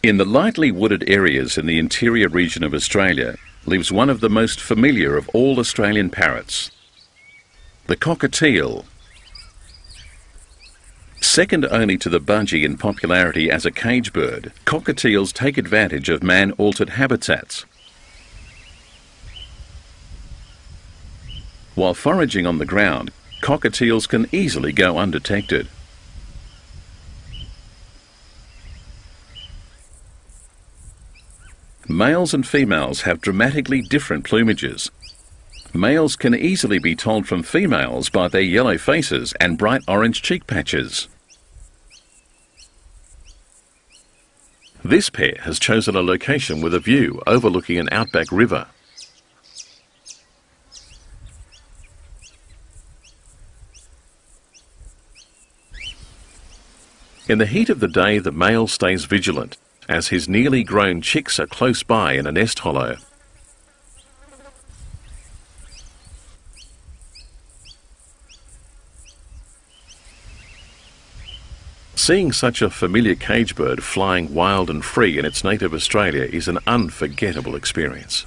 In the lightly wooded areas in the interior region of Australia lives one of the most familiar of all Australian parrots, the cockatiel. Second only to the budgie in popularity as a cage bird, cockatiels take advantage of man-altered habitats. While foraging on the ground, cockatiels can easily go undetected. Males and females have dramatically different plumages. Males can easily be told from females by their yellow faces and bright orange cheek patches. This pair has chosen a location with a view overlooking an outback river. In the heat of the day, the male stays vigilant, as his nearly grown chicks are close by in a nest hollow. Seeing such a familiar cage bird flying wild and free in its native Australia is an unforgettable experience.